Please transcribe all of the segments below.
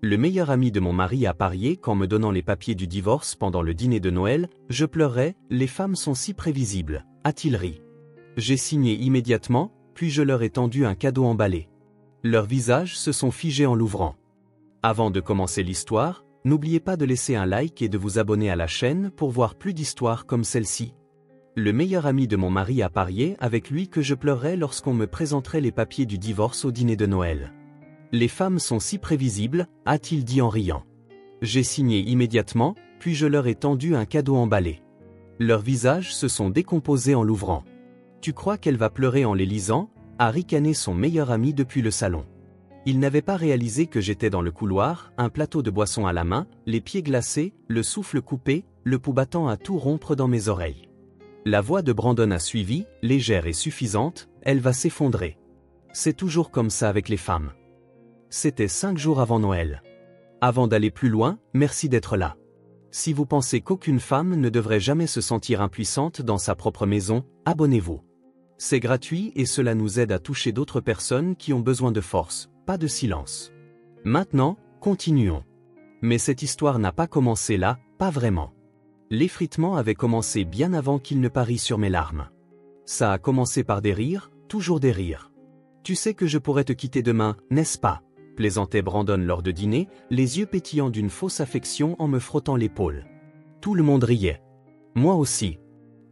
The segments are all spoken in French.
Le meilleur ami de mon mari a parié qu'en me donnant les papiers du divorce pendant le dîner de Noël, je pleurais, les femmes sont si prévisibles, a-t-il ri. J'ai signé immédiatement, puis je leur ai tendu un cadeau emballé. Leurs visages se sont figés en l'ouvrant. Avant de commencer l'histoire, n'oubliez pas de laisser un like et de vous abonner à la chaîne pour voir plus d'histoires comme celle-ci. Le meilleur ami de mon mari a parié avec lui que je pleurerais lorsqu'on me présenterait les papiers du divorce au dîner de Noël. Les femmes sont si prévisibles, a-t-il dit en riant. J'ai signé immédiatement, puis je leur ai tendu un cadeau emballé. Leurs visages se sont décomposés en l'ouvrant. Tu crois qu'elle va pleurer en les lisant ? A ricané son meilleur ami depuis le salon. Il n'avait pas réalisé que j'étais dans le couloir, un plateau de boisson à la main, les pieds glacés, le souffle coupé, le pouls battant à tout rompre dans mes oreilles. La voix de Brandon a suivi, légère et suffisante, elle va s'effondrer. C'est toujours comme ça avec les femmes. C'était 5 jours avant Noël. Avant d'aller plus loin, merci d'être là. Si vous pensez qu'aucune femme ne devrait jamais se sentir impuissante dans sa propre maison, abonnez-vous. C'est gratuit et cela nous aide à toucher d'autres personnes qui ont besoin de force, pas de silence. Maintenant, continuons. Mais cette histoire n'a pas commencé là, pas vraiment. L'effritement avait commencé bien avant qu'il ne parît sur mes larmes. Ça a commencé par des rires, toujours des rires. Tu sais que je pourrais te quitter demain, n'est-ce pas ? Plaisantait Brandon lors de dîner, les yeux pétillants d'une fausse affection en me frottant l'épaule. Tout le monde riait. Moi aussi.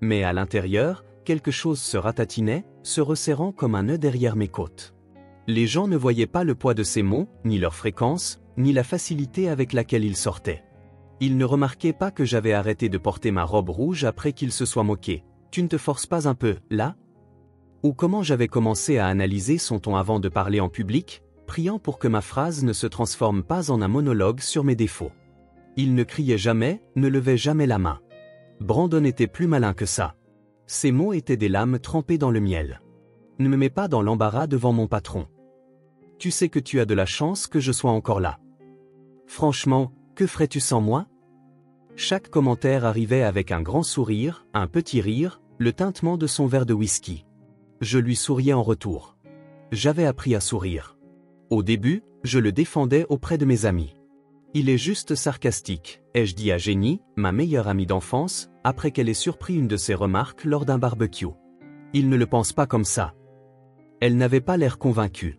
Mais à l'intérieur, quelque chose se ratatinait, se resserrant comme un nœud derrière mes côtes. Les gens ne voyaient pas le poids de ces mots, ni leur fréquence, ni la facilité avec laquelle ils sortaient. Ils ne remarquaient pas que j'avais arrêté de porter ma robe rouge après qu'ils se soient moqués. Tu ne te forces pas un peu, là ? Ou comment j'avais commencé à analyser son ton avant de parler en public, priant pour que ma phrase ne se transforme pas en un monologue sur mes défauts. Il ne criait jamais, ne levait jamais la main. Brandon était plus malin que ça. Ces mots étaient des lames trempées dans le miel. Ne me mets pas dans l'embarras devant mon patron. Tu sais que tu as de la chance que je sois encore là. Franchement, que ferais-tu sans moi ? Chaque commentaire arrivait avec un grand sourire, un petit rire, le tintement de son verre de whisky. Je lui souriais en retour. J'avais appris à sourire. Au début, je le défendais auprès de mes amis. Il est juste sarcastique, ai-je dit à Jenny, ma meilleure amie d'enfance, après qu'elle ait surpris une de ses remarques lors d'un barbecue. Il ne le pense pas comme ça. Elle n'avait pas l'air convaincue.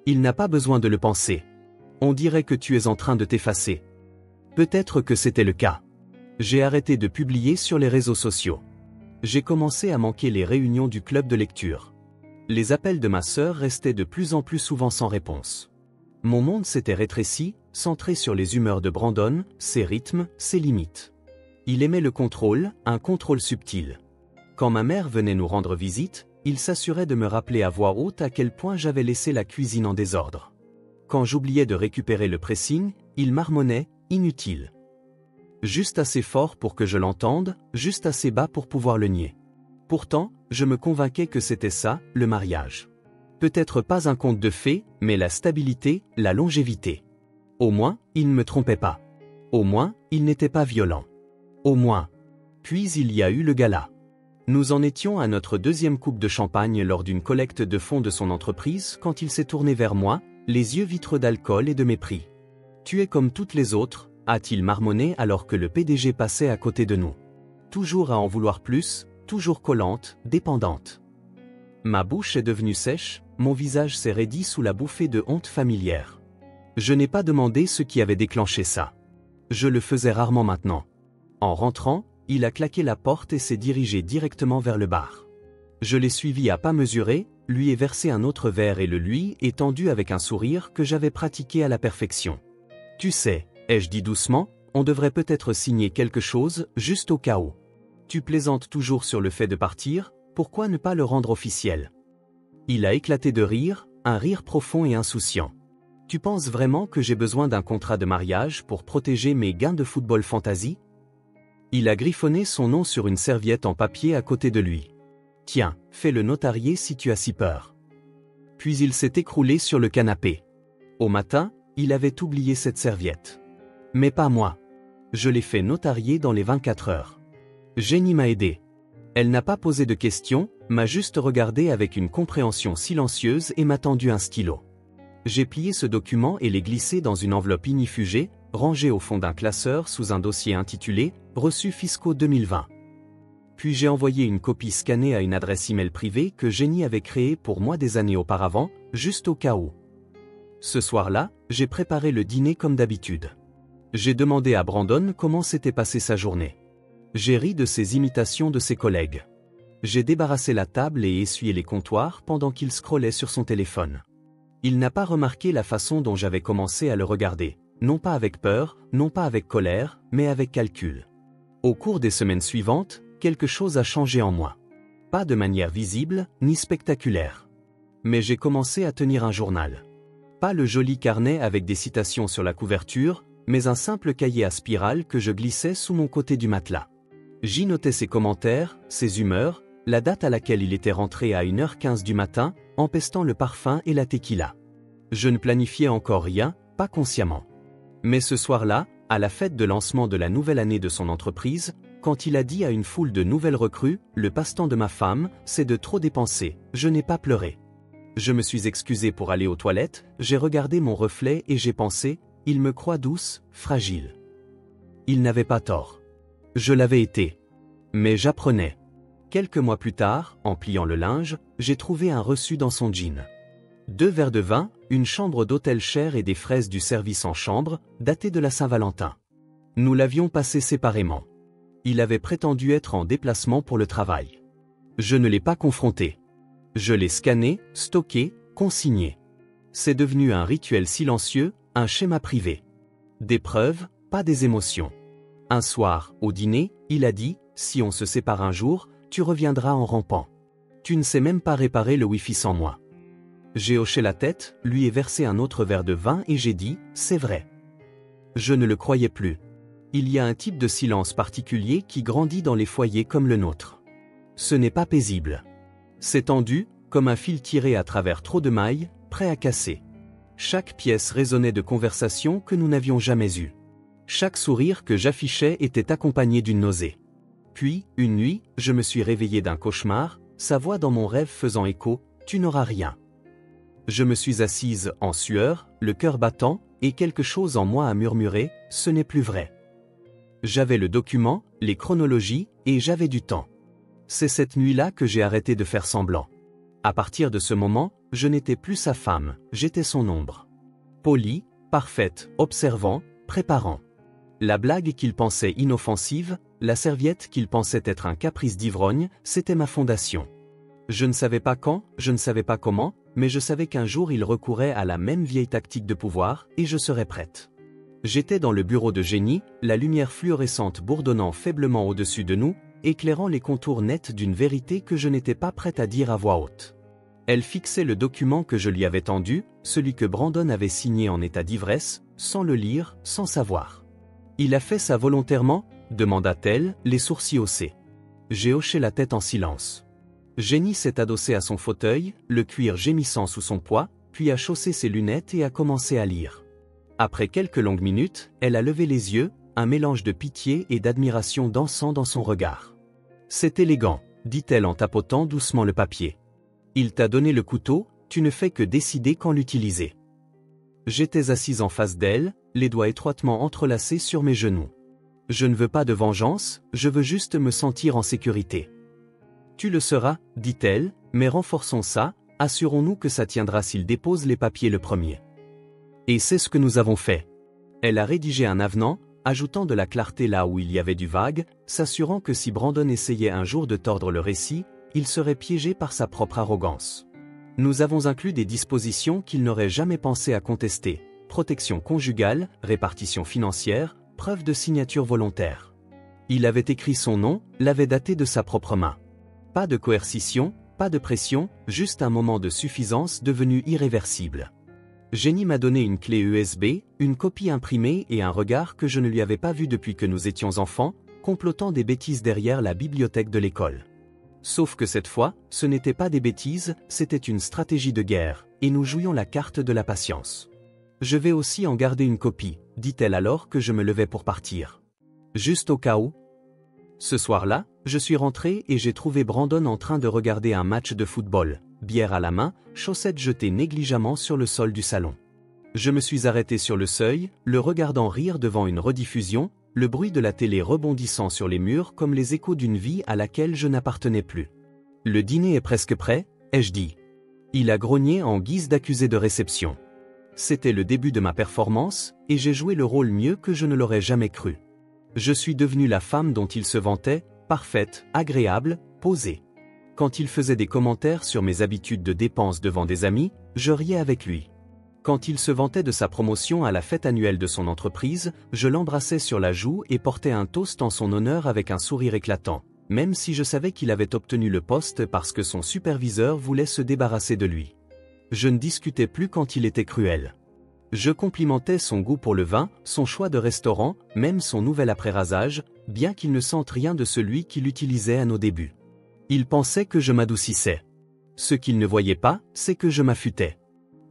Il n'a pas besoin de le penser. On dirait que tu es en train de t'effacer. Peut-être que c'était le cas. J'ai arrêté de publier sur les réseaux sociaux. J'ai commencé à manquer les réunions du club de lecture. Les appels de ma sœur restaient de plus en plus souvent sans réponse. Mon monde s'était rétréci, centré sur les humeurs de Brandon, ses rythmes, ses limites. Il aimait le contrôle, un contrôle subtil. Quand ma mère venait nous rendre visite, il s'assurait de me rappeler à voix haute à quel point j'avais laissé la cuisine en désordre. Quand j'oubliais de récupérer le pressing, il marmonnait, inutile. Juste assez fort pour que je l'entende, juste assez bas pour pouvoir le nier. Pourtant, je me convainquais que c'était ça, le mariage. Peut-être pas un conte de fées, mais la stabilité, la longévité. Au moins, il ne me trompait pas. Au moins, il n'était pas violent. Au moins. Puis il y a eu le gala. Nous en étions à notre 2e coupe de champagne lors d'une collecte de fonds de son entreprise quand il s'est tourné vers moi, les yeux vitreux d'alcool et de mépris. « Tu es comme toutes les autres », a-t-il marmonné alors que le PDG passait à côté de nous. Toujours à en vouloir plus, toujours collante, dépendante. Ma bouche est devenue sèche, mon visage s'est raidi sous la bouffée de honte familière. Je n'ai pas demandé ce qui avait déclenché ça. Je le faisais rarement maintenant. En rentrant, il a claqué la porte et s'est dirigé directement vers le bar. Je l'ai suivi à pas mesurés, lui ai versé un autre verre et le lui ai tendu avec un sourire que j'avais pratiqué à la perfection. Tu sais, ai-je dit doucement, on devrait peut-être signer quelque chose, juste au cas où. Tu plaisantes toujours sur le fait de partir, pourquoi ne pas le rendre officiel ? Il a éclaté de rire, un rire profond et insouciant. Tu penses vraiment que j'ai besoin d'un contrat de mariage pour protéger mes gains de football fantasy ? Il a griffonné son nom sur une serviette en papier à côté de lui. Tiens, fais-le notarier si tu as si peur. Puis il s'est écroulé sur le canapé. Au matin, il avait oublié cette serviette. Mais pas moi. Je l'ai fait notarier dans les 24 heures. Jenny m'a aidé. Elle n'a pas posé de questions, m'a juste regardé avec une compréhension silencieuse et m'a tendu un stylo. J'ai plié ce document et l'ai glissé dans une enveloppe ignifugée, rangée au fond d'un classeur sous un dossier intitulé « Reçus fiscaux 2020 ». Puis j'ai envoyé une copie scannée à une adresse email privée que Jenny avait créée pour moi des années auparavant, juste au cas où. Ce soir-là, j'ai préparé le dîner comme d'habitude. J'ai demandé à Brandon comment s'était passée sa journée. J'ai ri de ses imitations de ses collègues. J'ai débarrassé la table et essuyé les comptoirs pendant qu'il scrollait sur son téléphone. Il n'a pas remarqué la façon dont j'avais commencé à le regarder, non pas avec peur, non pas avec colère, mais avec calcul. Au cours des semaines suivantes, quelque chose a changé en moi. Pas de manière visible, ni spectaculaire. Mais j'ai commencé à tenir un journal. Pas le joli carnet avec des citations sur la couverture, mais un simple cahier à spirale que je glissais sous mon côté du matelas. J'y notais ses commentaires, ses humeurs, la date à laquelle il était rentré à 1h15 du matin, empestant le parfum et la tequila. Je ne planifiais encore rien, pas consciemment. Mais ce soir-là, à la fête de lancement de la nouvelle année de son entreprise, quand il a dit à une foule de nouvelles recrues, le passe-temps de ma femme, c'est de trop dépenser, je n'ai pas pleuré. Je me suis excusé pour aller aux toilettes, j'ai regardé mon reflet et j'ai pensé, il me croit douce, fragile. Il n'avait pas tort. Je l'avais été. Mais j'apprenais. Quelques mois plus tard, en pliant le linge, j'ai trouvé un reçu dans son jean. 2 verres de vin, une chambre d'hôtel chère et des fraises du service en chambre, datées de la Saint-Valentin. Nous l'avions passé séparément. Il avait prétendu être en déplacement pour le travail. Je ne l'ai pas confronté. Je l'ai scanné, stocké, consigné. C'est devenu un rituel silencieux, un schéma privé. Des preuves, pas des émotions. Un soir, au dîner, il a dit, si on se sépare un jour, tu reviendras en rampant. Tu ne sais même pas réparer le Wi-Fi sans moi. J'ai hoché la tête, lui ai versé un autre verre de vin et j'ai dit, c'est vrai. Je ne le croyais plus. Il y a un type de silence particulier qui grandit dans les foyers comme le nôtre. Ce n'est pas paisible. C'est tendu, comme un fil tiré à travers trop de mailles, prêt à casser. Chaque pièce résonnait de conversations que nous n'avions jamais eues. Chaque sourire que j'affichais était accompagné d'une nausée. Puis, une nuit, je me suis réveillé d'un cauchemar, sa voix dans mon rêve faisant écho, « Tu n'auras rien ». Je me suis assise en sueur, le cœur battant, et quelque chose en moi a murmuré, « Ce n'est plus vrai ». J'avais le document, les chronologies, et j'avais du temps. C'est cette nuit-là que j'ai arrêté de faire semblant. À partir de ce moment, je n'étais plus sa femme, j'étais son ombre. Polie, parfaite, observant, préparant. La blague qu'il pensait inoffensive, la serviette qu'il pensait être un caprice d'ivrogne, c'était ma fondation. Je ne savais pas quand, je ne savais pas comment, mais je savais qu'un jour il recourrait à la même vieille tactique de pouvoir, et je serais prête. J'étais dans le bureau de Jenny, la lumière fluorescente bourdonnant faiblement au-dessus de nous, éclairant les contours nets d'une vérité que je n'étais pas prête à dire à voix haute. Elle fixait le document que je lui avais tendu, celui que Brandon avait signé en état d'ivresse, sans le lire, sans savoir. « Il a fait ça volontairement ?» demanda-t-elle, les sourcils haussés. J'ai hoché la tête en silence. Jenny s'est adossée à son fauteuil, le cuir gémissant sous son poids, puis a chaussé ses lunettes et a commencé à lire. Après quelques longues minutes, elle a levé les yeux, un mélange de pitié et d'admiration dansant dans son regard. « C'est élégant, » dit-elle en tapotant doucement le papier. « Il t'a donné le couteau, tu ne fais que décider quand l'utiliser. » J'étais assise en face d'elle, les doigts étroitement entrelacés sur mes genoux. Je ne veux pas de vengeance, je veux juste me sentir en sécurité. Tu le seras, dit-elle, mais renforçons ça, assurons-nous que ça tiendra s'il dépose les papiers le premier. Et c'est ce que nous avons fait. Elle a rédigé un avenant, ajoutant de la clarté là où il y avait du vague, s'assurant que si Brandon essayait un jour de tordre le récit, il serait piégé par sa propre arrogance. Nous avons inclus des dispositions qu'il n'aurait jamais pensé à contester, protection conjugale, répartition financière, preuve de signature volontaire. Il avait écrit son nom, l'avait daté de sa propre main. Pas de coercition, pas de pression, juste un moment de suffisance devenu irréversible. Jenny m'a donné une clé USB, une copie imprimée et un regard que je ne lui avais pas vu depuis que nous étions enfants, complotant des bêtises derrière la bibliothèque de l'école. Sauf que cette fois, ce n'était pas des bêtises, c'était une stratégie de guerre, et nous jouions la carte de la patience. Je vais aussi en garder une copie, dit-elle alors que je me levais pour partir. Juste au cas où. Ce soir-là, je suis rentré et j'ai trouvé Brandon en train de regarder un match de football, bière à la main, chaussettes jetées négligemment sur le sol du salon. Je me suis arrêté sur le seuil, le regardant rire devant une rediffusion, le bruit de la télé rebondissant sur les murs comme les échos d'une vie à laquelle je n'appartenais plus. Le dîner est presque prêt, ai-je dit. Il a grogné en guise d'accusé de réception. C'était le début de ma performance, et j'ai joué le rôle mieux que je ne l'aurais jamais cru. Je suis devenue la femme dont il se vantait, parfaite, agréable, posée. Quand il faisait des commentaires sur mes habitudes de dépenses devant des amis, je riais avec lui. Quand il se vantait de sa promotion à la fête annuelle de son entreprise, je l'embrassais sur la joue et portais un toast en son honneur avec un sourire éclatant, même si je savais qu'il avait obtenu le poste parce que son superviseur voulait se débarrasser de lui. Je ne discutais plus quand il était cruel. Je complimentais son goût pour le vin, son choix de restaurant, même son nouvel après-rasage, bien qu'il ne sente rien de celui qu'il utilisait à nos débuts. Il pensait que je m'adoucissais. Ce qu'il ne voyait pas, c'est que je m'affûtais.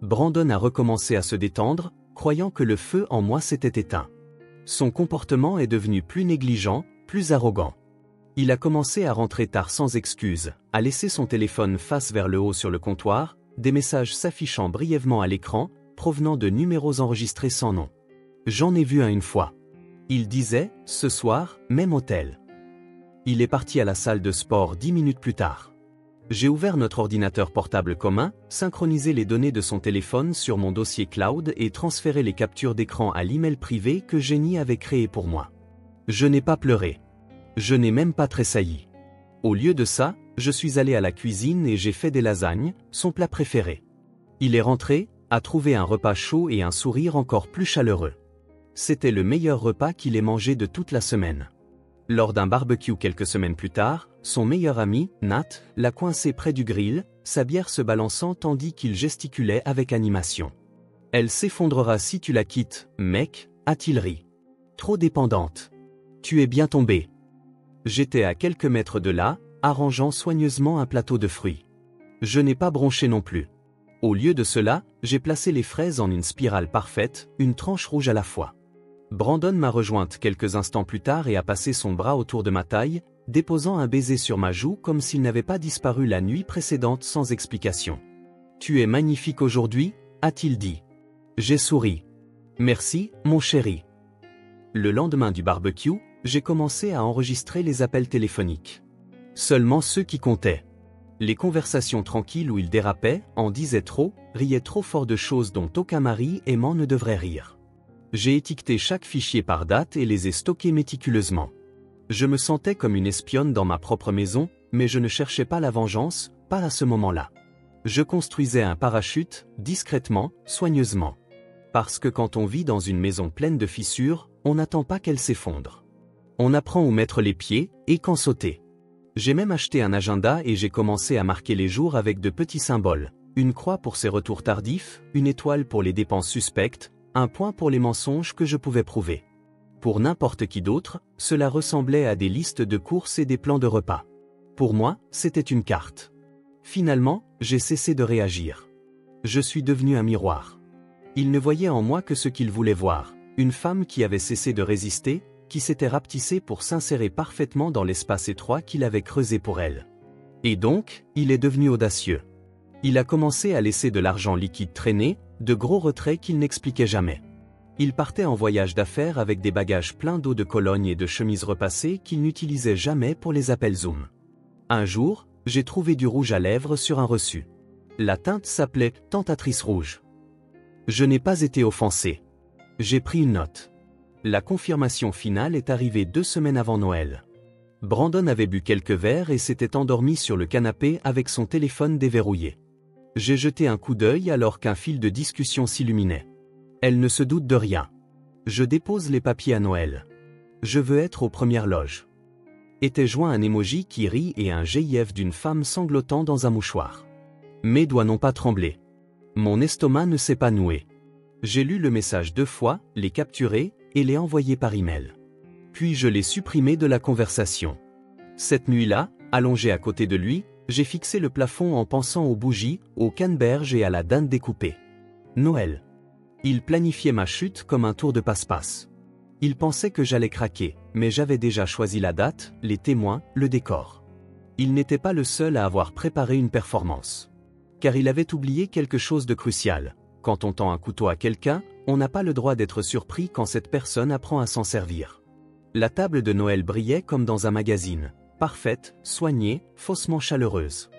Brandon a recommencé à se détendre, croyant que le feu en moi s'était éteint. Son comportement est devenu plus négligent, plus arrogant. Il a commencé à rentrer tard sans excuse, à laisser son téléphone face vers le haut sur le comptoir, des messages s'affichant brièvement à l'écran, provenant de numéros enregistrés sans nom. J'en ai vu un une fois. Il disait, ce soir, même hôtel. Il est parti à la salle de sport 10 minutes plus tard. J'ai ouvert notre ordinateur portable commun, synchronisé les données de son téléphone sur mon dossier cloud et transféré les captures d'écran à l'email privé que Jenny avait créé pour moi. Je n'ai pas pleuré. Je n'ai même pas tressailli. Au lieu de ça, je suis allé à la cuisine et j'ai fait des lasagnes, son plat préféré. Il est rentré, a trouvé un repas chaud et un sourire encore plus chaleureux. C'était le meilleur repas qu'il ait mangé de toute la semaine. Lors d'un barbecue quelques semaines plus tard, son meilleur ami, Nat, l'a coincé près du grill, sa bière se balançant tandis qu'il gesticulait avec animation. « Elle s'effondrera si tu la quittes, mec », a-t-il ri. « Trop dépendante. Tu es bien tombé. » J'étais à quelques mètres de là, arrangeant soigneusement un plateau de fruits. Je n'ai pas bronché non plus. Au lieu de cela, j'ai placé les fraises en une spirale parfaite, une tranche rouge à la fois. Brandon m'a rejointe quelques instants plus tard et a passé son bras autour de ma taille, déposant un baiser sur ma joue comme s'il n'avait pas disparu la nuit précédente sans explication. « Tu es magnifique aujourd'hui », a-t-il dit. J'ai souri. « Merci, mon chéri. » Le lendemain du barbecue, j'ai commencé à enregistrer les appels téléphoniques. Seulement ceux qui comptaient. Les conversations tranquilles où il dérapait, en disait trop, riait trop fort de choses dont aucun mari aimant ne devrait rire. J'ai étiqueté chaque fichier par date et les ai stockés méticuleusement. Je me sentais comme une espionne dans ma propre maison, mais je ne cherchais pas la vengeance, pas à ce moment-là. Je construisais un parachute, discrètement, soigneusement. Parce que quand on vit dans une maison pleine de fissures, on n'attend pas qu'elle s'effondre. On apprend où mettre les pieds, et quand sauter. J'ai même acheté un agenda et j'ai commencé à marquer les jours avec de petits symboles. Une croix pour ses retours tardifs, une étoile pour les dépenses suspectes, un point pour les mensonges que je pouvais prouver. Pour n'importe qui d'autre, cela ressemblait à des listes de courses et des plans de repas. Pour moi, c'était une carte. Finalement, j'ai cessé de réagir. Je suis devenu un miroir. Il ne voyait en moi que ce qu'il voulait voir, une femme qui avait cessé de résister, qui s'était rapetissée pour s'insérer parfaitement dans l'espace étroit qu'il avait creusé pour elle. Et donc, il est devenu audacieux. Il a commencé à laisser de l'argent liquide traîner, de gros retraits qu'il n'expliquait jamais. Il partait en voyage d'affaires avec des bagages pleins d'eau de Cologne et de chemises repassées qu'il n'utilisait jamais pour les appels Zoom. Un jour, j'ai trouvé du rouge à lèvres sur un reçu. La teinte s'appelait « Tentatrice rouge ». Je n'ai pas été offensé. J'ai pris une note. La confirmation finale est arrivée 2 semaines avant Noël. Brandon avait bu quelques verres et s'était endormi sur le canapé avec son téléphone déverrouillé. J'ai jeté un coup d'œil alors qu'un fil de discussion s'illuminait. Elle ne se doute de rien. Je dépose les papiers à Noël. Je veux être aux premières loges. Était joint un emoji qui rit et un GIF d'une femme sanglotant dans un mouchoir. Mes doigts n'ont pas tremblé. Mon estomac ne s'est pas noué. J'ai lu le message 2 fois, l'ai capturé et l'ai envoyé par email. Puis je l'ai supprimé de la conversation. Cette nuit-là, allongé à côté de lui, j'ai fixé le plafond en pensant aux bougies, aux canneberges et à la dinde découpée. Noël. Il planifiait ma chute comme un tour de passe-passe. Il pensait que j'allais craquer, mais j'avais déjà choisi la date, les témoins, le décor. Il n'était pas le seul à avoir préparé une performance. car il avait oublié quelque chose de crucial. Quand on tend un couteau à quelqu'un, on n'a pas le droit d'être surpris quand cette personne apprend à s'en servir. La table de Noël brillait comme dans un magazine. Parfaite, soignée, faussement chaleureuse.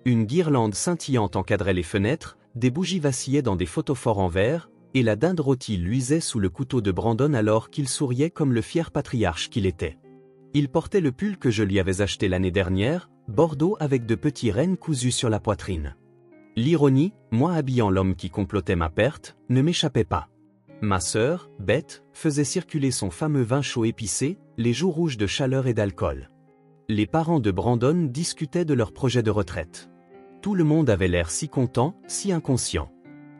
Une guirlande scintillante encadrait les fenêtres, des bougies vacillaient dans des photophores en verre, et la dinde rôtie luisait sous le couteau de Brandon alors qu'il souriait comme le fier patriarche qu'il était. Il portait le pull que je lui avais acheté l'année dernière, bordeaux avec de petits rennes cousus sur la poitrine. L'ironie, moi habillant l'homme qui complotait ma perte, ne m'échappait pas. Ma sœur, Beth, faisait circuler son fameux vin chaud épicé, les joues rouges de chaleur et d'alcool. Les parents de Brandon discutaient de leur projet de retraite. Tout le monde avait l'air si content, si inconscient.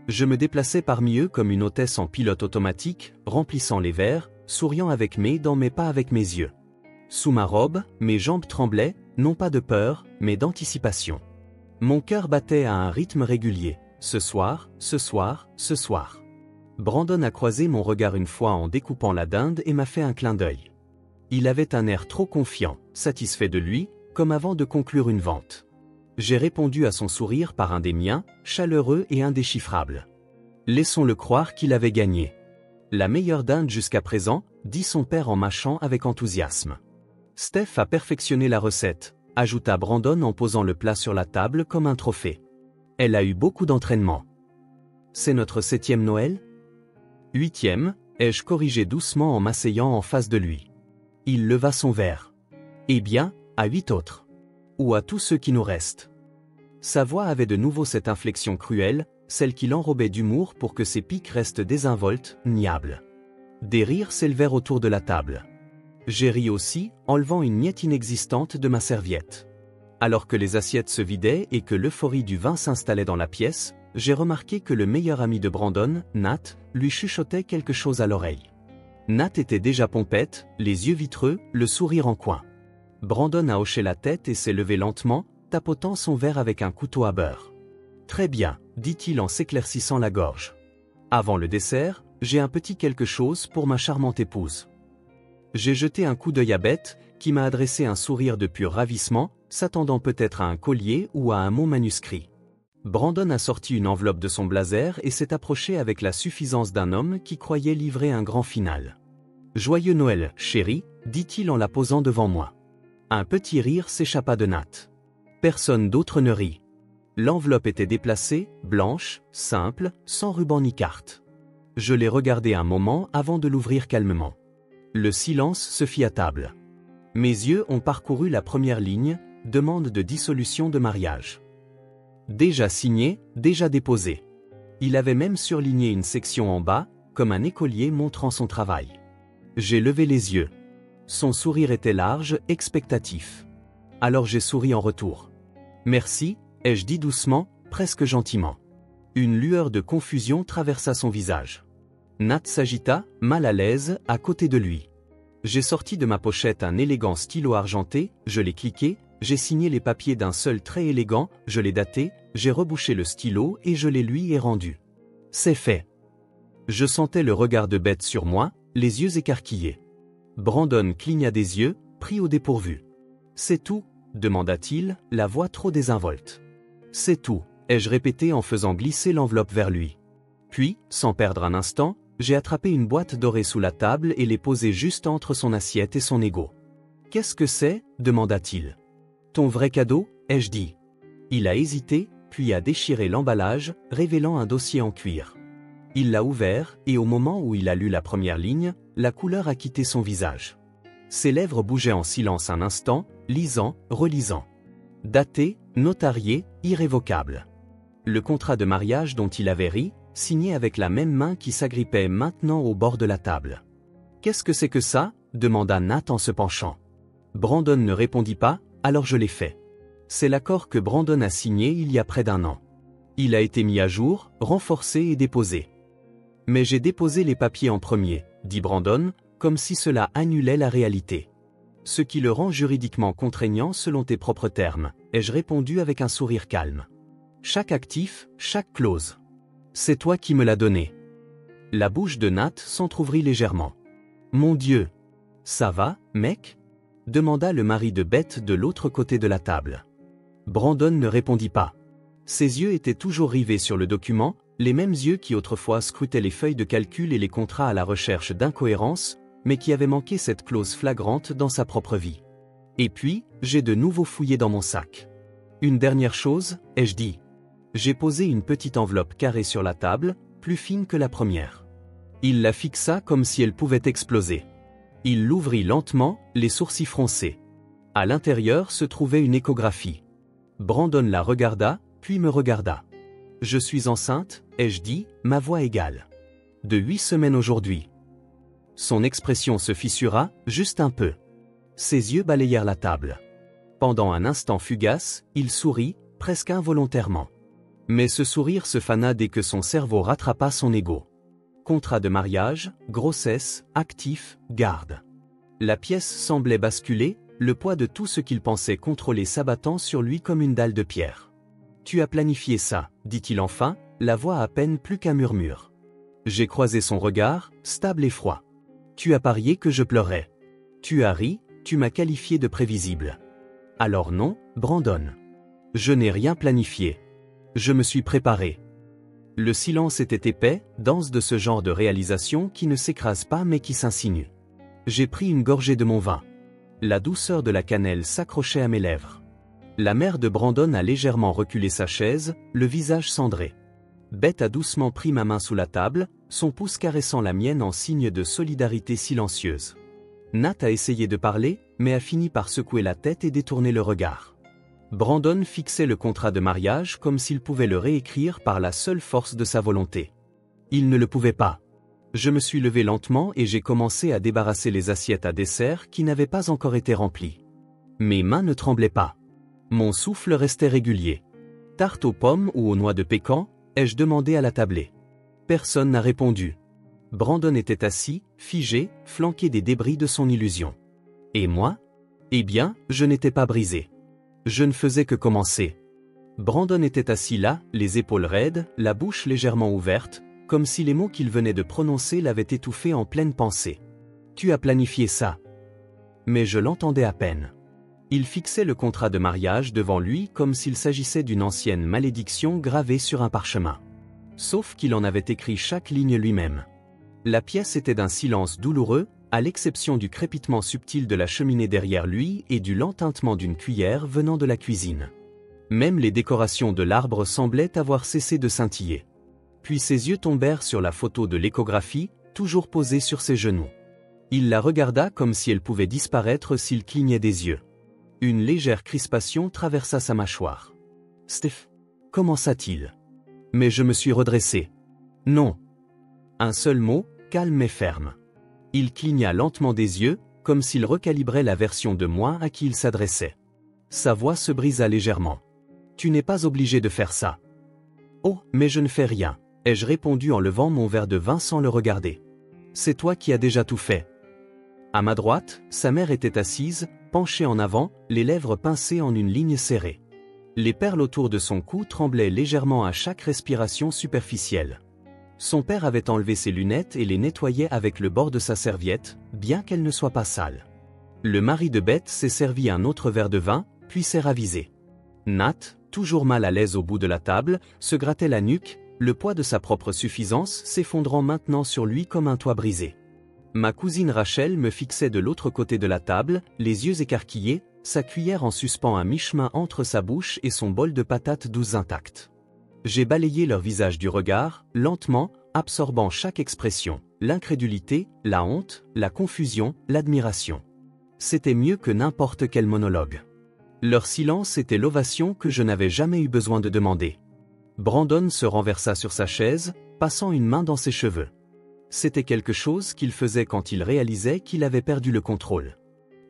Je me déplaçais parmi eux comme une hôtesse en pilote automatique, remplissant les verres, souriant avec mes dents mais pas avec mes yeux. Sous ma robe, mes jambes tremblaient, non pas de peur, mais d'anticipation. Mon cœur battait à un rythme régulier. Ce soir, ce soir, ce soir. Brandon a croisé mon regard une fois en découpant la dinde et m'a fait un clin d'œil. Il avait un air trop confiant, satisfait de lui, comme avant de conclure une vente. J'ai répondu à son sourire par un des miens, chaleureux et indéchiffrable. Laissons-le croire qu'il avait gagné. La meilleure dinde jusqu'à présent, dit son père en mâchant avec enthousiasme. Steph a perfectionné la recette, ajouta Brandon en posant le plat sur la table comme un trophée. Elle a eu beaucoup d'entraînement. C'est notre 7e Noël ? 8e, ai-je corrigé doucement en m'asseyant en face de lui. Il leva son verre. Eh bien, à 8 autres. Ou à tous ceux qui nous restent. Sa voix avait de nouveau cette inflexion cruelle, celle qui l'enrobait d'humour pour que ses pics restent désinvoltes, niables. Des rires s'élevèrent autour de la table. J'ai ri aussi, enlevant une miette inexistante de ma serviette. Alors que les assiettes se vidaient et que l'euphorie du vin s'installait dans la pièce, j'ai remarqué que le meilleur ami de Brandon, Nat, lui chuchotait quelque chose à l'oreille. Nat était déjà pompette, les yeux vitreux, le sourire en coin. Brandon a hoché la tête et s'est levé lentement, tapotant son verre avec un couteau à beurre. Très bien, dit-il en s'éclaircissant la gorge. Avant le dessert, j'ai un petit quelque chose pour ma charmante épouse. J'ai jeté un coup d'œil à Beth, qui m'a adressé un sourire de pur ravissement, s'attendant peut-être à un collier ou à un mot manuscrit. Brandon a sorti une enveloppe de son blazer et s'est approché avec la suffisance d'un homme qui croyait livrer un grand final. « Joyeux Noël, chérie », dit-il en la posant devant moi. Un petit rire s'échappa de Nat. Personne d'autre ne rit. L'enveloppe était déplacée, blanche, simple, sans ruban ni carte. Je l'ai regardée un moment avant de l'ouvrir calmement. Le silence se fit à table. Mes yeux ont parcouru la première ligne, demande de dissolution de mariage. Déjà signé, déjà déposé. Il avait même surligné une section en bas, comme un écolier montrant son travail. J'ai levé les yeux. Son sourire était large, expectatif. Alors j'ai souri en retour. Merci, ai-je dit doucement, presque gentiment. Une lueur de confusion traversa son visage. Nat s'agita, mal à l'aise, à côté de lui. J'ai sorti de ma pochette un élégant stylo argenté, je l'ai cliqué, j'ai signé les papiers d'un seul trait élégant, je l'ai daté, j'ai rebouché le stylo et je les lui ai rendu. C'est fait. Je sentais le regard de Beth sur moi, les yeux écarquillés. Brandon cligna des yeux, pris au dépourvu. C'est tout, demanda-t-il, la voix trop désinvolte. C'est tout, ai-je répété en faisant glisser l'enveloppe vers lui. Puis, sans perdre un instant, j'ai attrapé une boîte dorée sous la table et l'ai posée juste entre son assiette et son égo. « Qu'est-ce que c'est » demanda-t-il. « Ton vrai cadeau » ai-je dit. Il a hésité, puis a déchiré l'emballage, révélant un dossier en cuir. Il l'a ouvert, et au moment où il a lu la première ligne, la couleur a quitté son visage. Ses lèvres bougeaient en silence un instant, lisant, relisant. Daté, notarié, irrévocable. Le contrat de mariage dont il avait ri, signé avec la même main qui s'agrippait maintenant au bord de la table. « Qu'est-ce que c'est que ça » demanda Nat en se penchant. Brandon ne répondit pas, alors je l'ai fait. C'est l'accord que Brandon a signé il y a près d'1 an. Il a été mis à jour, renforcé et déposé. Mais j'ai déposé les papiers en premier, dit Brandon, comme si cela annulait la réalité. Ce qui le rend juridiquement contraignant selon tes propres termes, ai-je répondu avec un sourire calme. Chaque actif, chaque clause. C'est toi qui me l'as donné. La bouche de Nat s'entr'ouvrit légèrement. Mon Dieu! Ça va, mec? Demanda le mari de Beth de l'autre côté de la table. Brandon ne répondit pas. Ses yeux étaient toujours rivés sur le document, les mêmes yeux qui autrefois scrutaient les feuilles de calcul et les contrats à la recherche d'incohérences, mais qui avaient manqué cette clause flagrante dans sa propre vie. Et puis, j'ai de nouveau fouillé dans mon sac. Une dernière chose, ai-je dit. J'ai posé une petite enveloppe carrée sur la table, plus fine que la première. Il la fixa comme si elle pouvait exploser. Il l'ouvrit lentement, les sourcils froncés. À l'intérieur se trouvait une échographie. Brandon la regarda, puis me regarda. « Je suis enceinte, ai-je dit, ma voix égale. De 8 semaines aujourd'hui. » Son expression se fissura, juste un peu. Ses yeux balayèrent la table. Pendant un instant fugace, il sourit, presque involontairement. Mais ce sourire se fana dès que son cerveau rattrapa son ego. Contrat de mariage, grossesse, actif, garde. La pièce semblait basculer, le poids de tout ce qu'il pensait contrôler s'abattant sur lui comme une dalle de pierre. « Tu as planifié ça, dit-il enfin, la voix à peine plus qu'un murmure. J'ai croisé son regard, stable et froid. Tu as parié que je pleurais. Tu as ri, tu m'as qualifié de prévisible. Alors non, Brandon. Je n'ai rien planifié. Je me suis préparé. » Le silence était épais, dense de ce genre de réalisation qui ne s'écrase pas mais qui s'insinue. J'ai pris une gorgée de mon vin. La douceur de la cannelle s'accrochait à mes lèvres. La mère de Brandon a légèrement reculé sa chaise, le visage cendré. Beth a doucement pris ma main sous la table, son pouce caressant la mienne en signe de solidarité silencieuse. Nat a essayé de parler, mais a fini par secouer la tête et détourner le regard. Brandon fixait le contrat de mariage comme s'il pouvait le réécrire par la seule force de sa volonté. Il ne le pouvait pas. Je me suis levé lentement et j'ai commencé à débarrasser les assiettes à dessert qui n'avaient pas encore été remplies. Mes mains ne tremblaient pas. Mon souffle restait régulier. Tarte aux pommes ou aux noix de pécan, ai-je demandé à la tablée. Personne n'a répondu. Brandon était assis, figé, flanqué des débris de son illusion. Et moi? Eh bien, je n'étais pas brisé. Je ne faisais que commencer. Brandon était assis là, les épaules raides, la bouche légèrement ouverte, comme si les mots qu'il venait de prononcer l'avaient étouffé en pleine pensée. Tu as planifié ça. Mais je l'entendais à peine. Il fixait le contrat de mariage devant lui comme s'il s'agissait d'une ancienne malédiction gravée sur un parchemin. Sauf qu'il en avait écrit chaque ligne lui-même. La pièce était d'un silence douloureux, à l'exception du crépitement subtil de la cheminée derrière lui et du lent tintement d'une cuillère venant de la cuisine. Même les décorations de l'arbre semblaient avoir cessé de scintiller. Puis ses yeux tombèrent sur la photo de l'échographie, toujours posée sur ses genoux. Il la regarda comme si elle pouvait disparaître s'il clignait des yeux. Une légère crispation traversa sa mâchoire. « Steph, commença-t-il. » Mais je me suis redressé. « Non. » Un seul mot, calme mais ferme. Il cligna lentement des yeux, comme s'il recalibrait la version de moi à qui il s'adressait. Sa voix se brisa légèrement. « Tu n'es pas obligé de faire ça. »« Oh, mais je ne fais rien, » ai-je répondu en levant mon verre de vin sans le regarder. « C'est toi qui as déjà tout fait. » À ma droite, sa mère était assise, penchée en avant, les lèvres pincées en une ligne serrée. Les perles autour de son cou tremblaient légèrement à chaque respiration superficielle. Son père avait enlevé ses lunettes et les nettoyait avec le bord de sa serviette, bien qu'elle ne soit pas sale. Le mari de Beth s'est servi un autre verre de vin, puis s'est ravisé. Nat, toujours mal à l'aise au bout de la table, se grattait la nuque, le poids de sa propre suffisance s'effondrant maintenant sur lui comme un toit brisé. Ma cousine Rachel me fixait de l'autre côté de la table, les yeux écarquillés, sa cuillère en suspens à mi-chemin entre sa bouche et son bol de patates douces intactes. J'ai balayé leur visage du regard, lentement, absorbant chaque expression, l'incrédulité, la honte, la confusion, l'admiration. C'était mieux que n'importe quel monologue. Leur silence était l'ovation que je n'avais jamais eu besoin de demander. Brandon se renversa sur sa chaise, passant une main dans ses cheveux. C'était quelque chose qu'il faisait quand il réalisait qu'il avait perdu le contrôle.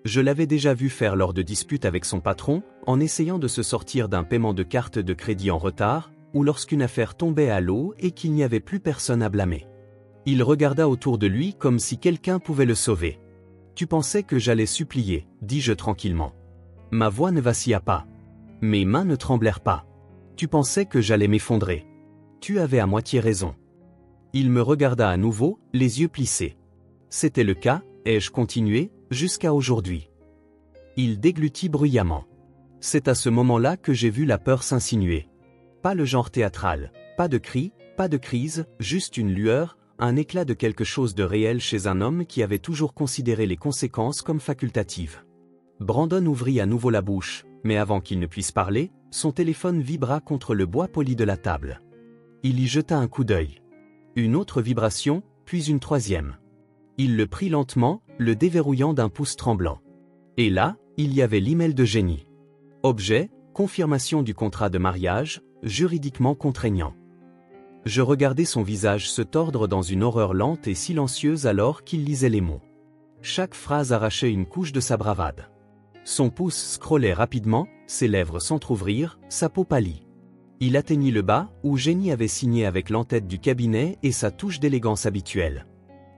Je l'avais déjà vu faire lors de disputes avec son patron, en essayant de se sortir d'un paiement de carte de crédit en retard, ou lorsqu'une affaire tombait à l'eau et qu'il n'y avait plus personne à blâmer. Il regarda autour de lui comme si quelqu'un pouvait le sauver. « Tu pensais que j'allais supplier, » dis-je tranquillement. Ma voix ne vacilla pas. Mes mains ne tremblèrent pas. « Tu pensais que j'allais m'effondrer. Tu avais à moitié raison. » Il me regarda à nouveau, les yeux plissés. C'était le cas, ai-je continué, jusqu'à aujourd'hui. Il déglutit bruyamment. C'est à ce moment-là que j'ai vu la peur s'insinuer. Pas le genre théâtral, pas de cris, pas de crise, juste une lueur, un éclat de quelque chose de réel chez un homme qui avait toujours considéré les conséquences comme facultatives. Brandon ouvrit à nouveau la bouche, mais avant qu'il ne puisse parler, son téléphone vibra contre le bois poli de la table. Il y jeta un coup d'œil. Une autre vibration, puis une troisième. Il le prit lentement, le déverrouillant d'un pouce tremblant. Et là, il y avait l'email de Jenny. Objet, confirmation du contrat de mariage, juridiquement contraignant. Je regardais son visage se tordre dans une horreur lente et silencieuse alors qu'il lisait les mots. Chaque phrase arrachait une couche de sa bravade. Son pouce scrollait rapidement, ses lèvres s'entr'ouvrirent, sa peau pâlit. Il atteignit le bas, où Jenny avait signé avec l'entête du cabinet et sa touche d'élégance habituelle.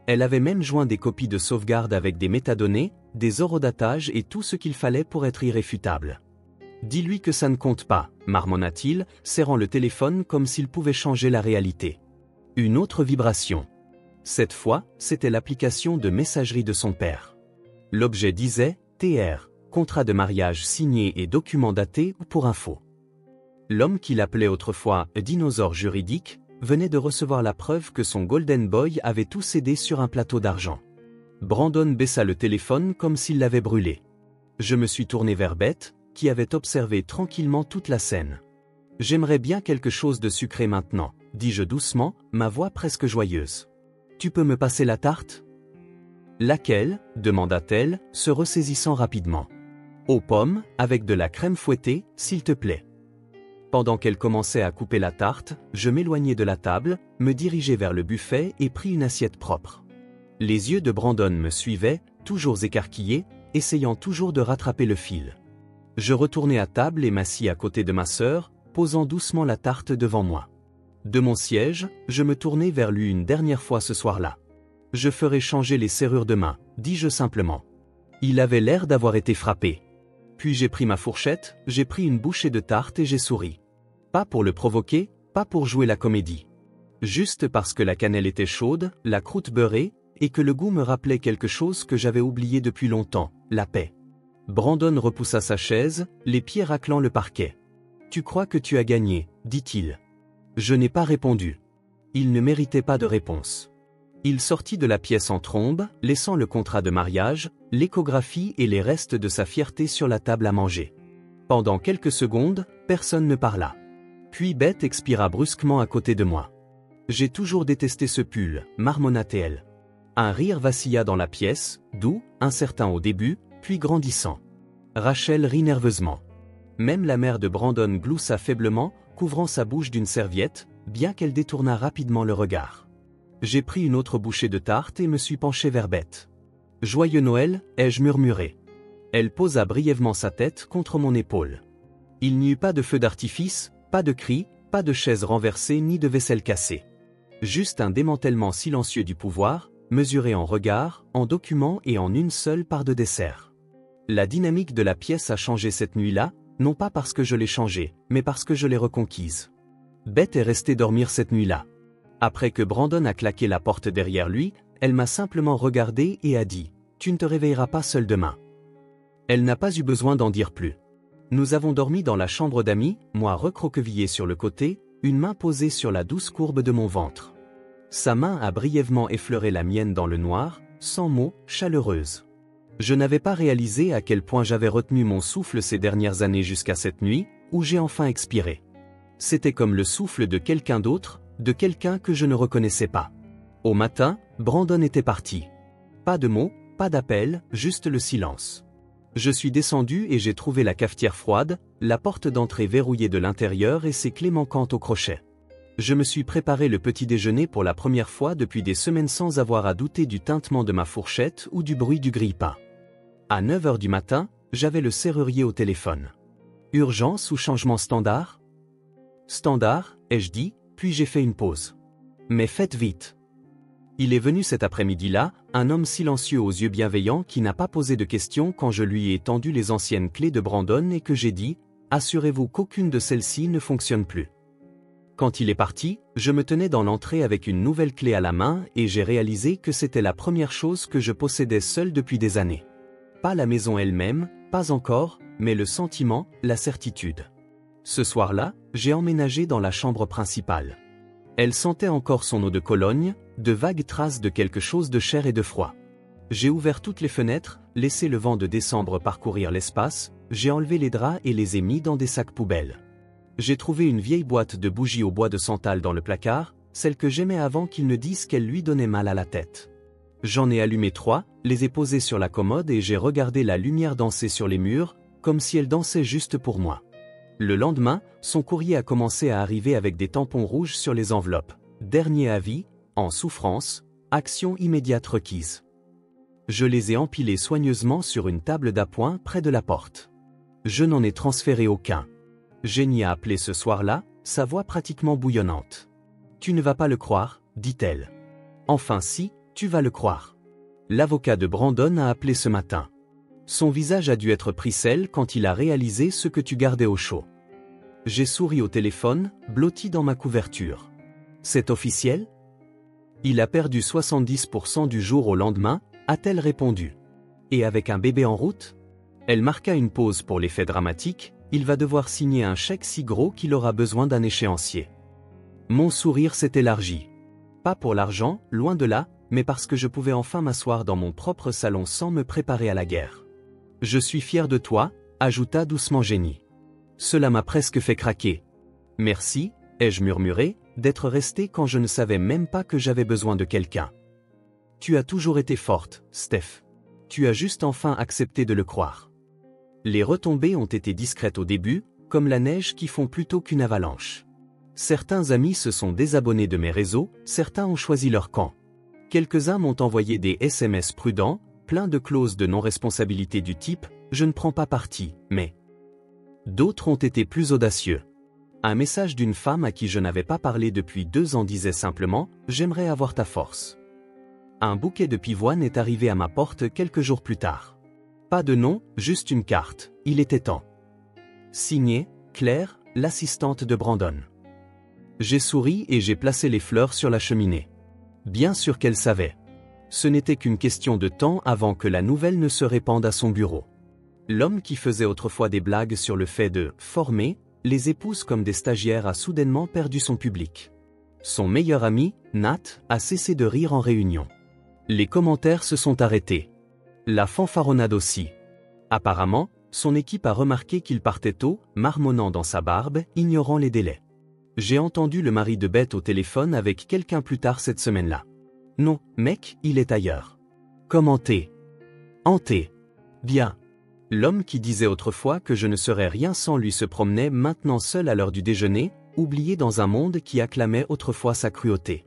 Elle avait même joint des copies de sauvegarde avec des métadonnées, des horodatages et tout ce qu'il fallait pour être irréfutable. « Dis-lui que ça ne compte pas », marmonna-t-il, serrant le téléphone comme s'il pouvait changer la réalité. Une autre vibration. Cette fois, c'était l'application de messagerie de son père. L'objet disait « TR, contrat de mariage signé et document daté ou pour info ». L'homme qu'il appelait autrefois « dinosaure juridique » venait de recevoir la preuve que son Golden Boy avait tout cédé sur un plateau d'argent. Brandon baissa le téléphone comme s'il l'avait brûlé. Je me suis tourné vers Beth, qui avait observé tranquillement toute la scène. « J'aimerais bien quelque chose de sucré maintenant, » dis-je doucement, ma voix presque joyeuse. « Tu peux me passer la tarte ?»« Laquelle ?» demanda-t-elle, se ressaisissant rapidement. « Aux pommes, avec de la crème fouettée, s'il te plaît. » Pendant qu'elle commençait à couper la tarte, je m'éloignai de la table, me dirigeai vers le buffet et pris une assiette propre. Les yeux de Brandon me suivaient, toujours écarquillés, essayant toujours de rattraper le fil. Je retournai à table et m'assis à côté de ma sœur, posant doucement la tarte devant moi. De mon siège, je me tournai vers lui une dernière fois ce soir-là. « Je ferai changer les serrures demain », dis-je simplement. Il avait l'air d'avoir été frappé. Puis j'ai pris ma fourchette, j'ai pris une bouchée de tarte et j'ai souri. Pas pour le provoquer, pas pour jouer la comédie. Juste parce que la cannelle était chaude, la croûte beurrée, et que le goût me rappelait quelque chose que j'avais oublié depuis longtemps, la paix. Brandon repoussa sa chaise, les pieds raclant le parquet. « Tu crois que tu as gagné ?» dit-il. Je n'ai pas répondu. Il ne méritait pas de réponse. Il sortit de la pièce en trombe, laissant le contrat de mariage, l'échographie et les restes de sa fierté sur la table à manger. Pendant quelques secondes, personne ne parla. Puis Beth expira brusquement à côté de moi. « J'ai toujours détesté ce pull », marmonna-t-elle. Un rire vacilla dans la pièce, doux, incertain au début, puis grandissant. Rachel rit nerveusement. Même la mère de Brandon gloussa faiblement, couvrant sa bouche d'une serviette, bien qu'elle détournât rapidement le regard. J'ai pris une autre bouchée de tarte et me suis penché vers Beth. « Joyeux Noël » ai-je murmuré. Elle posa brièvement sa tête contre mon épaule. Il n'y eut pas de feu d'artifice, pas de cris, pas de chaises renversées ni de vaisselle cassée. Juste un démantèlement silencieux du pouvoir, mesuré en regards, en documents et en une seule part de dessert. La dynamique de la pièce a changé cette nuit-là, non pas parce que je l'ai changée, mais parce que je l'ai reconquise. Beth est restée dormir cette nuit-là. Après que Brandon a claqué la porte derrière lui, elle m'a simplement regardé et a dit « Tu ne te réveilleras pas seul demain ». Elle n'a pas eu besoin d'en dire plus. Nous avons dormi dans la chambre d'amis, moi recroquevillé sur le côté, une main posée sur la douce courbe de mon ventre. Sa main a brièvement effleuré la mienne dans le noir, sans mots, chaleureuse. Je n'avais pas réalisé à quel point j'avais retenu mon souffle ces dernières années jusqu'à cette nuit, où j'ai enfin expiré. C'était comme le souffle de quelqu'un d'autre, de quelqu'un que je ne reconnaissais pas. Au matin, Brandon était parti. Pas de mots, pas d'appel, juste le silence. Je suis descendu et j'ai trouvé la cafetière froide, la porte d'entrée verrouillée de l'intérieur et ses clés manquantes au crochet. Je me suis préparé le petit déjeuner pour la première fois depuis des semaines sans avoir à douter du tintement de ma fourchette ou du bruit du grille-pain. À 9 h du matin, j'avais le serrurier au téléphone. Urgence ou changement standard ? Standard, ai-je dit, puis j'ai fait une pause. Mais faites vite. Il est venu cet après-midi-là, un homme silencieux aux yeux bienveillants qui n'a pas posé de questions quand je lui ai tendu les anciennes clés de Brandon et que j'ai dit « Assurez-vous qu'aucune de celles-ci ne fonctionne plus ». Quand il est parti, je me tenais dans l'entrée avec une nouvelle clé à la main et j'ai réalisé que c'était la première chose que je possédais seul depuis des années. Pas la maison elle-même, pas encore, mais le sentiment, la certitude. Ce soir-là, j'ai emménagé dans la chambre principale. Elle sentait encore son eau de Cologne, de vagues traces de quelque chose de cher et de froid. J'ai ouvert toutes les fenêtres, laissé le vent de décembre parcourir l'espace, j'ai enlevé les draps et les ai mis dans des sacs poubelles. J'ai trouvé une vieille boîte de bougies au bois de santal dans le placard, celle que j'aimais avant qu'il ne dise qu'elle lui donnait mal à la tête. J'en ai allumé 3, les ai posées sur la commode et j'ai regardé la lumière danser sur les murs, comme si elle dansait juste pour moi. Le lendemain, son courrier a commencé à arriver avec des tampons rouges sur les enveloppes. Dernier avis, en souffrance, action immédiate requise. Je les ai empilés soigneusement sur une table d'appoint près de la porte. Je n'en ai transféré aucun. Jenny a appelé ce soir-là, sa voix pratiquement bouillonnante. « Tu ne vas pas le croire, dit-elle. »« Enfin si, tu vas le croire. » L'avocat de Brandon a appelé ce matin. Son visage a dû être pris sel quand il a réalisé ce que tu gardais au chaud. J'ai souri au téléphone, blotti dans ma couverture. « C'est officiel ? » Il a perdu 70% du jour au lendemain, a-t-elle répondu. Et avec un bébé en route ? Elle marqua une pause pour l'effet dramatique, il va devoir signer un chèque si gros qu'il aura besoin d'un échéancier. Mon sourire s'est élargi. Pas pour l'argent, loin de là, mais parce que je pouvais enfin m'asseoir dans mon propre salon sans me préparer à la guerre. Je suis fier de toi, ajouta doucement Jenny. Cela m'a presque fait craquer. Merci, ai-je murmuré, d'être resté quand je ne savais même pas que j'avais besoin de quelqu'un. Tu as toujours été forte, Steph. Tu as juste enfin accepté de le croire. Les retombées ont été discrètes au début, comme la neige qui fond plutôt qu'une avalanche. Certains amis se sont désabonnés de mes réseaux, certains ont choisi leur camp. Quelques-uns m'ont envoyé des SMS prudents, pleins de clauses de non-responsabilité du type « je ne prends pas parti, mais… ». D'autres ont été plus audacieux. Un message d'une femme à qui je n'avais pas parlé depuis 2 ans disait simplement « j'aimerais avoir ta force ». Un bouquet de pivoine est arrivé à ma porte quelques jours plus tard. Pas de nom, juste une carte, il était temps. Signé, Claire, l'assistante de Brandon. J'ai souri et j'ai placé les fleurs sur la cheminée. Bien sûr qu'elle savait. Ce n'était qu'une question de temps avant que la nouvelle ne se répande à son bureau. L'homme qui faisait autrefois des blagues sur le fait de « former » les épouses comme des stagiaires a soudainement perdu son public. Son meilleur ami, Nat, a cessé de rire en réunion. Les commentaires se sont arrêtés. La fanfaronnade aussi. Apparemment, son équipe a remarqué qu'il partait tôt, marmonnant dans sa barbe, ignorant les délais. J'ai entendu le mari de Beth au téléphone avec quelqu'un plus tard cette semaine-là. Non, mec, il est ailleurs. Comment t'es ? Hanté. Bien. L'homme qui disait autrefois que je ne serais rien sans lui se promenait maintenant seul à l'heure du déjeuner, oublié dans un monde qui acclamait autrefois sa cruauté.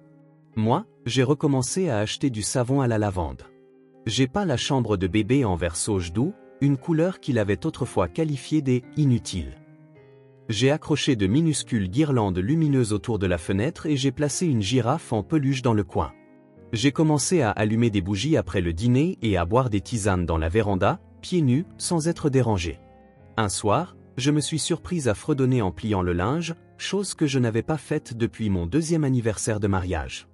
Moi, j'ai recommencé à acheter du savon à la lavande. J'ai peint la chambre de bébé en vert sauge doux, une couleur qu'il avait autrefois qualifiée des « inutiles ». J'ai accroché de minuscules guirlandes lumineuses autour de la fenêtre et j'ai placé une girafe en peluche dans le coin. J'ai commencé à allumer des bougies après le dîner et à boire des tisanes dans la véranda, pieds nus, sans être dérangé. Un soir, je me suis surprise à fredonner en pliant le linge, chose que je n'avais pas faite depuis mon 2e anniversaire de mariage.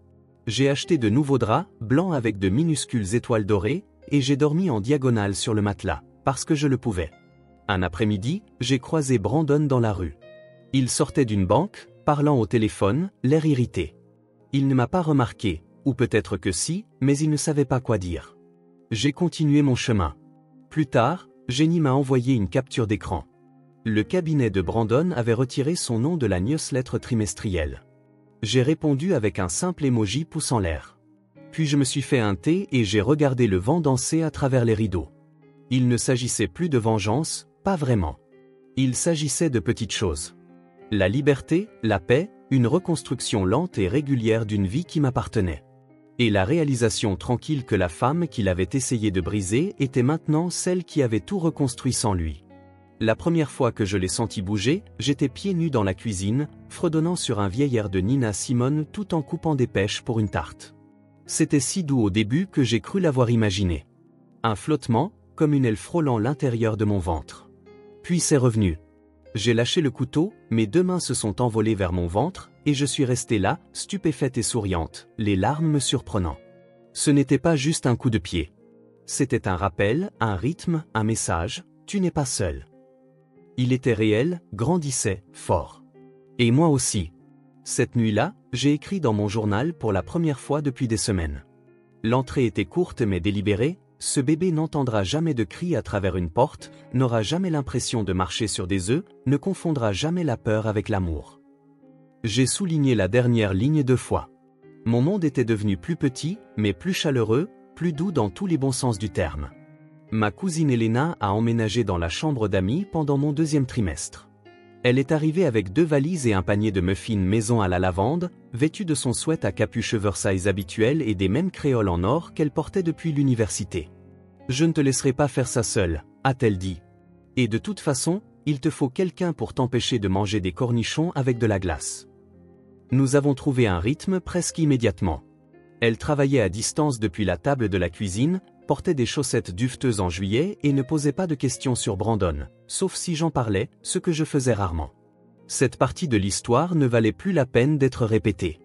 J'ai acheté de nouveaux draps, blancs avec de minuscules étoiles dorées, et j'ai dormi en diagonale sur le matelas, parce que je le pouvais. Un après-midi, j'ai croisé Brandon dans la rue. Il sortait d'une banque, parlant au téléphone, l'air irrité. Il ne m'a pas remarqué, ou peut-être que si, mais il ne savait pas quoi dire. J'ai continué mon chemin. Plus tard, Jenny m'a envoyé une capture d'écran. Le cabinet de Brandon avait retiré son nom de la newsletter trimestrielle. J'ai répondu avec un simple emoji pouce en l'air. Puis je me suis fait un thé et j'ai regardé le vent danser à travers les rideaux. Il ne s'agissait plus de vengeance, pas vraiment. Il s'agissait de petites choses. La liberté, la paix, une reconstruction lente et régulière d'une vie qui m'appartenait. Et la réalisation tranquille que la femme qu'il avait essayé de briser était maintenant celle qui avait tout reconstruit sans lui. La première fois que je l'ai senti bouger, j'étais pieds nus dans la cuisine, fredonnant sur un vieil air de Nina Simone tout en coupant des pêches pour une tarte. C'était si doux au début que j'ai cru l'avoir imaginé. Un flottement, comme une aile frôlant l'intérieur de mon ventre. Puis c'est revenu. J'ai lâché le couteau, mes 2 mains se sont envolées vers mon ventre, et je suis restée là, stupéfaite et souriante, les larmes me surprenant. Ce n'était pas juste un coup de pied. C'était un rappel, un rythme, un message, tu n'es pas seul. Il était réel, grandissait, fort. Et moi aussi. Cette nuit-là, j'ai écrit dans mon journal pour la première fois depuis des semaines. L'entrée était courte mais délibérée, ce bébé n'entendra jamais de cris à travers une porte, n'aura jamais l'impression de marcher sur des œufs, ne confondra jamais la peur avec l'amour. J'ai souligné la dernière ligne 2 fois. Mon monde était devenu plus petit, mais plus chaleureux, plus doux dans tous les bons sens du terme. Ma cousine Elena a emménagé dans la chambre d'amis pendant mon 2e trimestre. Elle est arrivée avec 2 valises et un panier de muffins maison à la lavande, vêtue de son sweat à capuche oversize habituel et des mêmes créoles en or qu'elle portait depuis l'université. « Je ne te laisserai pas faire ça seule, a-t-elle dit. Et de toute façon, il te faut quelqu'un pour t'empêcher de manger des cornichons avec de la glace. » Nous avons trouvé un rythme presque immédiatement. Elle travaillait à distance depuis la table de la cuisine, portait des chaussettes duveteuses en juillet et ne posait pas de questions sur Brandon, sauf si j'en parlais, ce que je faisais rarement. Cette partie de l'histoire ne valait plus la peine d'être répétée.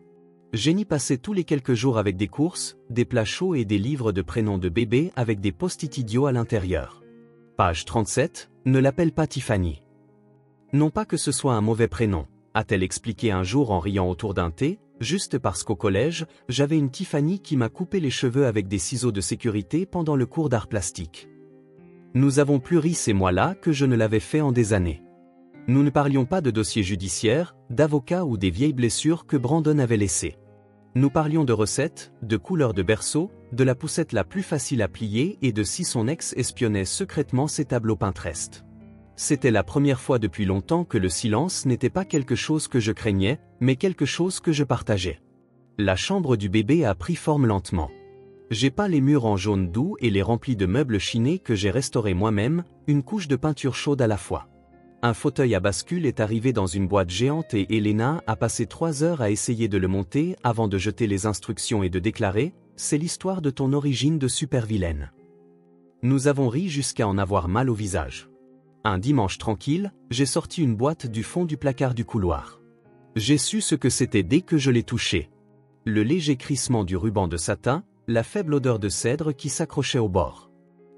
Jenny passait tous les quelques jours avec des courses, des plats chauds et des livres de prénoms de bébé avec des post-it idiots à l'intérieur. Page 37, ne l'appelle pas Tiffany. Non pas que ce soit un mauvais prénom, a-t-elle expliqué un jour en riant autour d'un thé, juste parce qu'au collège, j'avais une Tiffany qui m'a coupé les cheveux avec des ciseaux de sécurité pendant le cours d'art plastique. Nous avons plus ri ces mois-là que je ne l'avais fait en des années. Nous ne parlions pas de dossiers judiciaires, d'avocats ou des vieilles blessures que Brandon avait laissées. Nous parlions de recettes, de couleurs de berceau, de la poussette la plus facile à plier et de si son ex espionnait secrètement ses tableaux Pinterest. C'était la première fois depuis longtemps que le silence n'était pas quelque chose que je craignais, mais quelque chose que je partageais. La chambre du bébé a pris forme lentement. J'ai peint les murs en jaune doux et les remplis de meubles chinés que j'ai restaurés moi-même, une couche de peinture chaude à la fois. Un fauteuil à bascule est arrivé dans une boîte géante et Elena a passé 3 heures à essayer de le monter avant de jeter les instructions et de déclarer « C'est l'histoire de ton origine de super-vilaine ». Nous avons ri jusqu'à en avoir mal au visage. Un dimanche tranquille, j'ai sorti une boîte du fond du placard du couloir. J'ai su ce que c'était dès que je l'ai touché. Le léger crissement du ruban de satin, la faible odeur de cèdre qui s'accrochait au bord.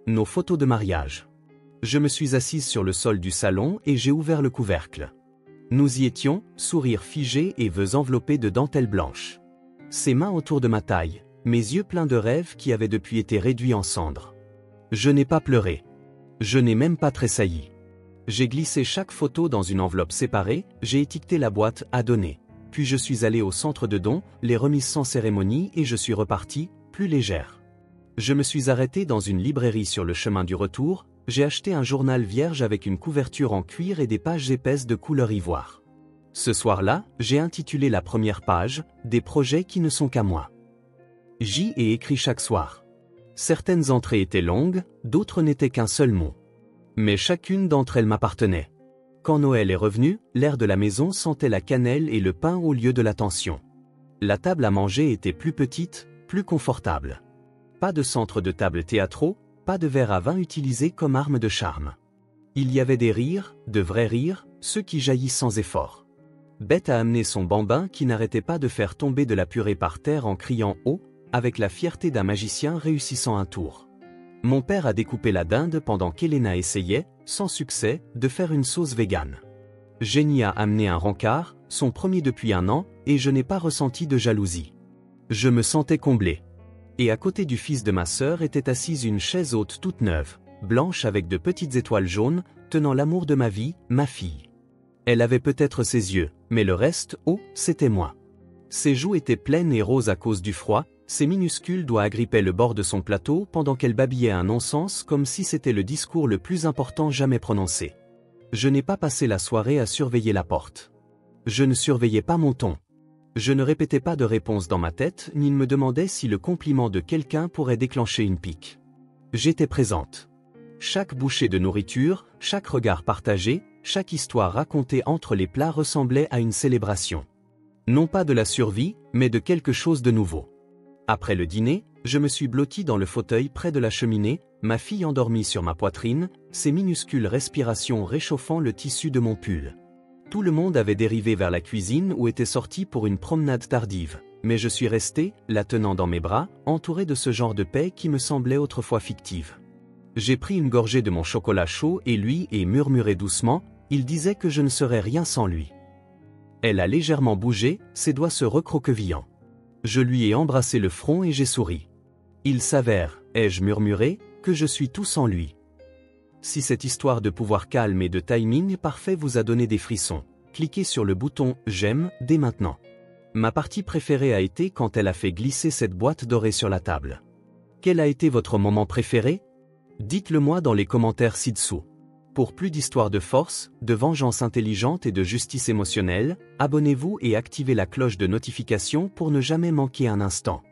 Nos photos de mariage. Je me suis assise sur le sol du salon et j'ai ouvert le couvercle. Nous y étions, sourire figé et vœux enveloppés de dentelle blanche. Ses mains autour de ma taille, mes yeux pleins de rêves qui avaient depuis été réduits en cendres. Je n'ai pas pleuré. Je n'ai même pas tressailli. J'ai glissé chaque photo dans une enveloppe séparée, j'ai étiqueté la boîte à donner. Puis je suis allé au centre de dons, les remises sans cérémonie et je suis reparti, plus légère. Je me suis arrêté dans une librairie sur le chemin du retour, j'ai acheté un journal vierge avec une couverture en cuir et des pages épaisses de couleur ivoire. Ce soir-là, j'ai intitulé la première page « Des projets qui ne sont qu'à moi ». J'y ai écrit chaque soir. Certaines entrées étaient longues, d'autres n'étaient qu'un seul mot. Mais chacune d'entre elles m'appartenait. Quand Noël est revenu, l'air de la maison sentait la cannelle et le pain au lieu de la tension. La table à manger était plus petite, plus confortable. Pas de centre de table théâtraux, pas de verre à vin utilisé comme arme de charme. Il y avait des rires, de vrais rires, ceux qui jaillissent sans effort. Bette a amené son bambin qui n'arrêtait pas de faire tomber de la purée par terre en criant haut, avec la fierté d'un magicien réussissant un tour. Mon père a découpé la dinde pendant qu'Elena essayait, sans succès, de faire une sauce végane. Jenny a amené un rencard, son premier depuis 1 an, et je n'ai pas ressenti de jalousie. Je me sentais comblé. Et à côté du fils de ma sœur était assise une chaise haute toute neuve, blanche avec de petites étoiles jaunes, tenant l'amour de ma vie, ma fille. Elle avait peut-être ses yeux, mais le reste, oh, c'était moi. Ses joues étaient pleines et roses à cause du froid, ses minuscules doigts agrippaient le bord de son plateau pendant qu'elle babillait un non-sens comme si c'était le discours le plus important jamais prononcé. Je n'ai pas passé la soirée à surveiller la porte. Je ne surveillais pas mon ton. Je ne répétais pas de réponse dans ma tête ni ne me demandais si le compliment de quelqu'un pourrait déclencher une pique. J'étais présente. Chaque bouchée de nourriture, chaque regard partagé, chaque histoire racontée entre les plats ressemblait à une célébration. Non pas de la survie, mais de quelque chose de nouveau. Après le dîner, je me suis blotti dans le fauteuil près de la cheminée, ma fille endormie sur ma poitrine, ses minuscules respirations réchauffant le tissu de mon pull. Tout le monde avait dérivé vers la cuisine ou était sorti pour une promenade tardive, mais je suis resté, la tenant dans mes bras, entouré de ce genre de paix qui me semblait autrefois fictive. J'ai pris une gorgée de mon chocolat chaud et lui ai murmuré doucement, Il disait que je ne serais rien sans lui. Elle a légèrement bougé, ses doigts se recroquevillant. Je lui ai embrassé le front et j'ai souri. Il s'avère, ai-je murmuré, que je suis tout sans lui. Si cette histoire de pouvoir calme et de timing parfait vous a donné des frissons, cliquez sur le bouton « J'aime » dès maintenant. Ma partie préférée a été quand elle a fait glisser cette boîte dorée sur la table. Quel a été votre moment préféré? Dites-le moi dans les commentaires ci-dessous. Pour plus d'histoires de force, de vengeance intelligente et de justice émotionnelle, abonnez-vous et activez la cloche de notification pour ne jamais manquer un instant.